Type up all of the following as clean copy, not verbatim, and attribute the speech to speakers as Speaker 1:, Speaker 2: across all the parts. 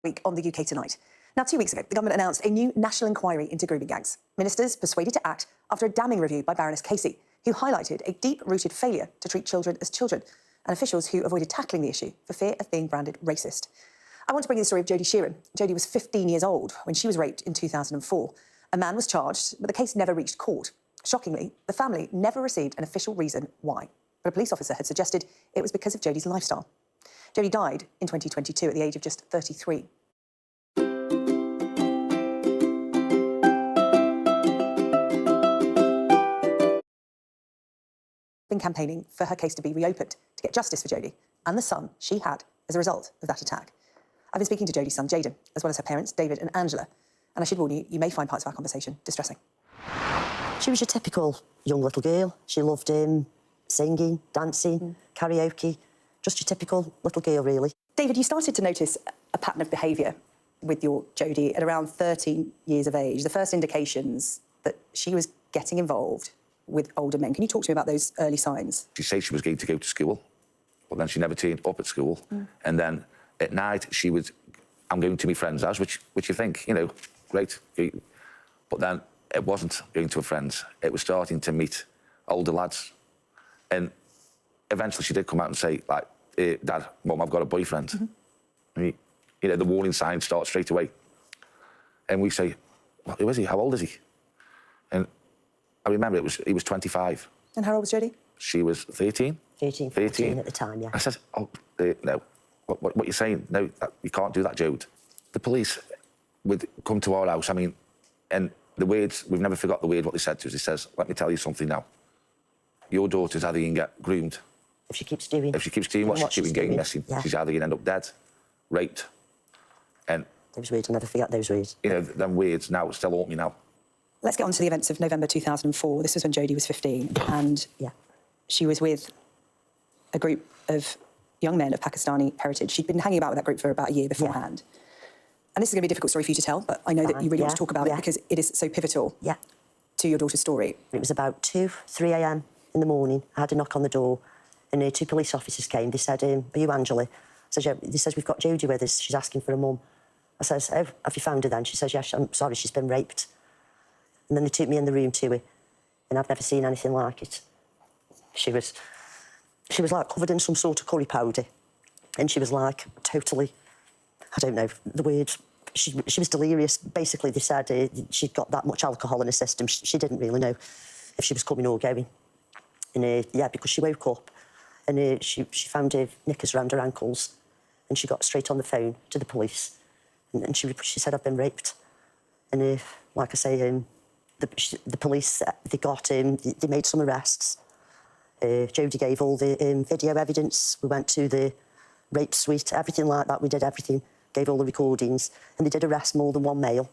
Speaker 1: week on the UK Tonight. Now, 2 weeks ago, the government announced a new national inquiry into grooming gangs. Ministers persuaded to act after a damning review by Baroness Casey, who highlighted a deep-rooted failure to treat children as children, and officials who avoided tackling the issue for fear of being branded racist. I want to bring you the story of Jodie Sheeran. Jodie was 15 years old when she was raped in 2004. A man was charged, but the case never reached court. Shockingly, the family never received an official reason why. But a police officer had suggested it was because of Jodie's lifestyle. Jodie died in 2022 at the age of just 33. Been campaigning for her case to be reopened to get justice for Jodie and the son she had as a result of that attack. I've been speaking to Jodie's son, Jayden, as well as her parents, David and Angela, and I should warn you, you may find parts of our conversation distressing.
Speaker 2: She was your typical young little girl. She loved singing, dancing, karaoke, just your typical little girl, really.
Speaker 1: David, you started to notice a pattern of behaviour with your Jodie at around 13 years of age, the first indications that she was getting involved with older men. Can you talk to me about those early signs?
Speaker 3: She said she was going to go to school, but then she never turned up at school. And then at night, she was, I'm going to my friend's house, which you think, you know, great. But then it wasn't going to a friend's. It was starting to meet older lads. And eventually she did come out and say, like, Dad, Mum, I've got a boyfriend. And you know, the warning signs start straight away. And we say, well, who is he? How old is he? And I remember he was 25.
Speaker 1: And how old was Jodie?
Speaker 3: She was 13.
Speaker 2: 13, 14 at the time, yeah.
Speaker 3: I said, oh, no, what you're saying? No, you can't do that, Jode. The police would come to our house, I mean, and the words, we've never forgot the word what they said to us. He says, let me tell you something now. Your daughter's either going to get groomed.
Speaker 2: If she keeps doing...
Speaker 3: If she keeps doing what she's doing, messing, yeah. She's either going to end up dead, raped, and...
Speaker 2: Those words, I'll never forget those words.
Speaker 3: You know, them words now still haunt me now.
Speaker 1: Let's get on to the events of November 2004. This was when Jodie was 15, and she was with a group of young men of Pakistani heritage. She'd been hanging about with that group for about a year beforehand. And this is going to be a difficult story for you to tell, but I know that you really want to talk about it because it is so pivotal to your daughter's story.
Speaker 2: It was about 2, 3 a.m. in the morning. I had a knock on the door, and 2 police officers came. They said, are you Angela? I said, yeah. They says, we've got Jodie with us. She's asking for a mum. I says, oh, have you found her then? She says, yes, I'm sorry, she's been raped. And then they took me in the room to her, and I've never seen anything like it. She was like covered in some sort of curry powder, and she was like totally, I don't know the word, she was delirious. Basically, they said she'd got that much alcohol in her system. She didn't really know if she was coming or going. And yeah, because she woke up and she found her knickers around her ankles, and she got straight on the phone to the police, and she said, I've been raped. And like I say, the police, they made some arrests. Jodie gave all the video evidence. We went to the rape suite, everything like that. We did everything, gave all the recordings, and they did arrest more than one male,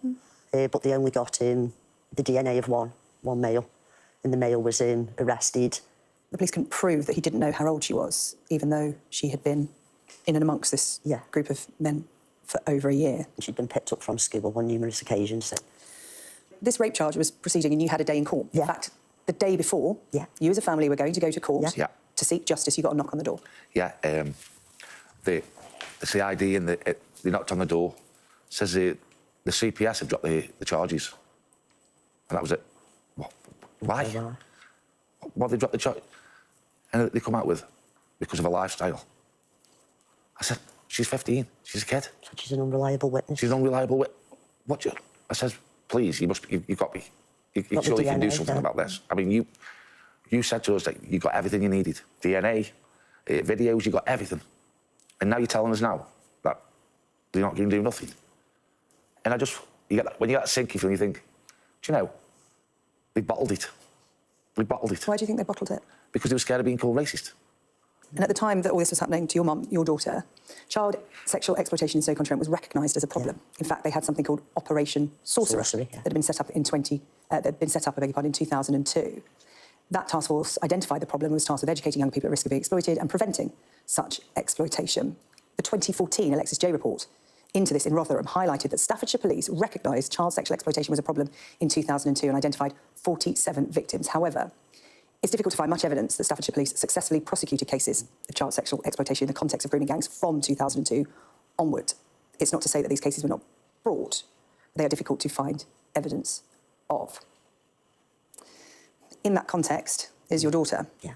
Speaker 2: but they only got the DNA of one male, and the male was arrested.
Speaker 1: The police couldn't prove that he didn't know how old she was, even though she had been in and amongst this group of men for over a year.
Speaker 2: She'd been picked up from school on numerous occasions. So.
Speaker 1: This rape charge was proceeding and you had a day in court. In fact, the day before, you as a family were going to go to court to seek justice. You got a knock on the door.
Speaker 3: Yeah, the CID and they knocked on the door. Says the CPS have dropped the charges. And that was it. What? Why? Why have they dropped the charge? And they come out with, because of her lifestyle. I said, she's 15, she's a kid.
Speaker 2: She's an unreliable witness.
Speaker 3: She's an unreliable witness. What? I says, please, you've got me. You surely can do something about this. I mean, you said to us that you got everything you needed. DNA, videos, you got everything. And now you're telling us now that you're not going to do nothing. And when you get that sinking feeling, you think, do you know, they bottled it. We bottled it.
Speaker 1: Why do you think they bottled it?
Speaker 3: Because they were scared of being called racist.
Speaker 1: And at the time that all this was happening to your mum, your daughter, child sexual exploitation in Stoke-on-Trent was recognised as a problem. In fact, they had something called Operation Sorcerer that had been set up in 2002. That task force identified the problem and was tasked with educating young people at risk of being exploited and preventing such exploitation. The 2014 Alexis J report into this in Rotherham highlighted that Staffordshire Police recognised child sexual exploitation was a problem in 2002 and identified 47 victims. However, it's difficult to find much evidence that Staffordshire Police successfully prosecuted cases of child sexual exploitation in the context of grooming gangs from 2002 onward. It's not to say that these cases were not brought. They are difficult to find evidence of. In that context is your daughter.
Speaker 2: Yeah.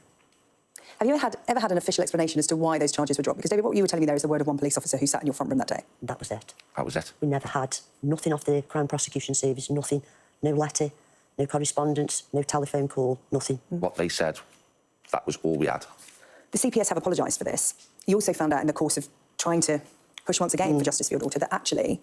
Speaker 1: Have you ever had an official explanation as to why those charges were dropped? Because, David, what you were telling me there is the word of one police officer who sat in your front room that day.
Speaker 2: That was it.
Speaker 3: That was it.
Speaker 2: We never had nothing off the Crown Prosecution Service, nothing, no letter, no correspondence, no telephone call, nothing.
Speaker 3: What they said, that was all we had.
Speaker 1: The CPS have apologised for this. You also found out in the course of trying to push once again for justice for your daughter that actually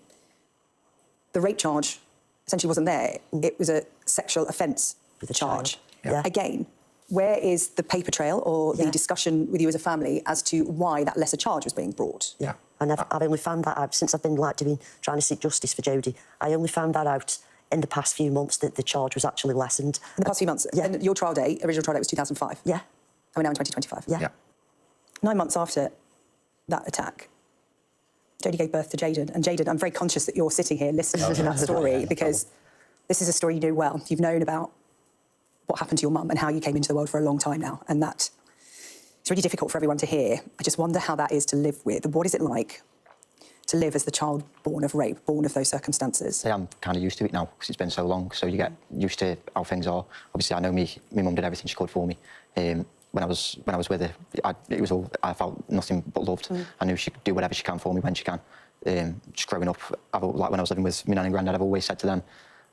Speaker 1: the rape charge essentially wasn't there. It was a sexual offence
Speaker 2: With a
Speaker 1: charge.
Speaker 2: child. Yeah.
Speaker 1: Again, where is the paper trail or the
Speaker 2: Yeah.
Speaker 1: discussion with you as a family as to why that lesser charge was being brought?
Speaker 3: Yeah.
Speaker 2: And I've only found that out since I've been trying to seek justice for Jodie. I only found that out in the past few months that the charge was actually lessened.
Speaker 1: In the past few months?
Speaker 2: Yeah.
Speaker 1: And your trial date, original trial date was 2005?
Speaker 2: Yeah.
Speaker 1: And we're now in 2025?
Speaker 2: Yeah.
Speaker 3: Yeah.
Speaker 1: 9 months after that attack, Jodie gave birth to Jayden. And Jayden, I'm very conscious that you're sitting here listening to that story because this is a story you know well. You've known about what happened to your mum and how you came into the world for a long time now. And that it's really difficult for everyone to hear. I just wonder how that is to live with. What is it like to live as the child born of rape, born of those circumstances?
Speaker 4: I'm kind of used to it now because it's been so long. So you get used to how things are. Obviously, I know my mum did everything she could for me. When I was with her, I felt nothing but loved. I knew she could do whatever she can for me when she can. Just growing up, like when I was living with my nan and granddad, I've always said to them,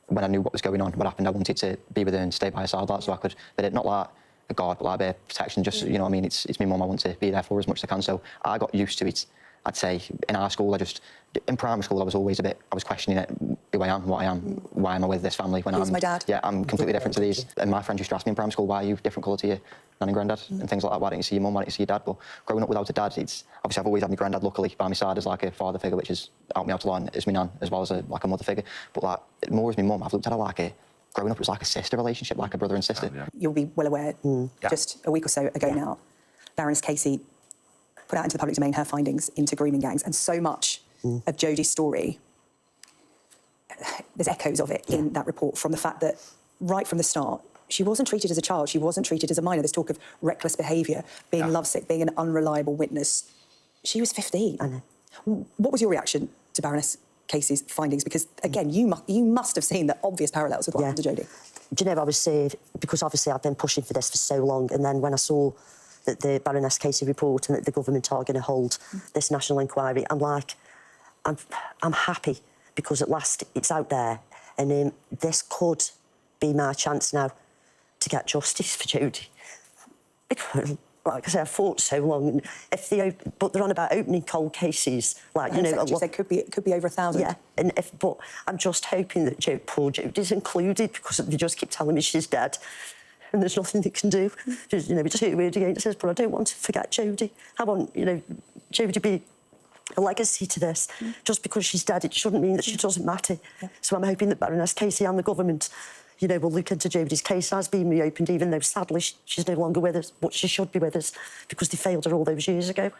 Speaker 4: when I knew what was going on, what happened, I wanted to be with her and stay by her side, like, so I could, not like a guard, but like a bit of protection, just, you know what I mean? It's my mum, I want to be there for her as much as I can. So I got used to it. I'd say in high school, in primary school, I was always I was questioning it, who I am, what I am, why am I with this family when
Speaker 1: Who's my dad?
Speaker 4: Yeah, I'm completely different to these. And my friends used to ask me in primary school, why are you different colour to your nan and granddad and things like that? Why don't you see your mum, why don't you see your dad? But growing up without a dad, obviously I've always had my granddad, luckily, by my side as like a father figure, which has helped me out a lot, as my nan, as well as a mother figure. But like, more as my mum, I've looked at her like growing up, it was like a sister relationship, like a brother and sister.
Speaker 3: Yeah.
Speaker 1: You'll be well aware,
Speaker 3: Yeah.
Speaker 1: just a week or so ago now, Baroness Casey put out into the public domain her findings into grooming gangs, and so much of Jodie's story, there's echoes of it in that report, from the fact that right from the start, she wasn't treated as a child, she wasn't treated as a minor. There's talk of reckless behaviour, being lovesick, being an unreliable witness. She was 15.
Speaker 2: I know.
Speaker 1: What was your reaction to Baroness Casey's findings? Because, again, you must have seen the obvious parallels with what happened to Jodie.
Speaker 2: Do you know, I was because obviously I've been pushing for this for so long, and then when I saw that the Baroness Casey report and that the government are going to hold this national inquiry, I'm like, I'm happy because at last it's out there, and this could be my chance now to get justice for Jodie. Because, like I say, I fought so long. But they're on about opening cold cases, like you know.
Speaker 1: You said could be over 1,000.
Speaker 2: Yeah, but I'm just hoping that poor Jodie's included, because they just keep telling me she's dead, and there's nothing they can do. Just, you know, it's a word again. It says, but I don't want to forget Jodie. I want, you know, Jodie to be a legacy to this. Just because she's dead, it shouldn't mean that she doesn't matter. Yeah. So I'm hoping that Baroness Casey and the government, you know, will look into Jodie's case. Has been reopened, even though sadly she's no longer with us, but she should be with us because they failed her all those years ago.